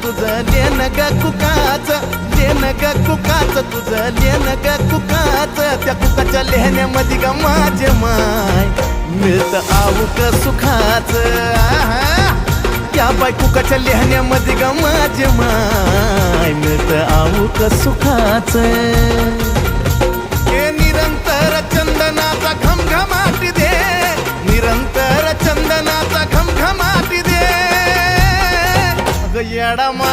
तुझं लेन ग कुकाच, लेन ग कुकाच तुझं लेन ग कुकाच. त्या कुकाच्या लेहण्यामध्ये ग माझे माय मिळतं आऊक सुखाच. या बाय कुकाच्या लेहण्यामध्ये ग माझे माय मिळतं आऊक सुखाच. हे निरंतर चंदनाचा घमघमाट दे, निरंतर चंदनाचा घमघमाट दे. अगं येडा मा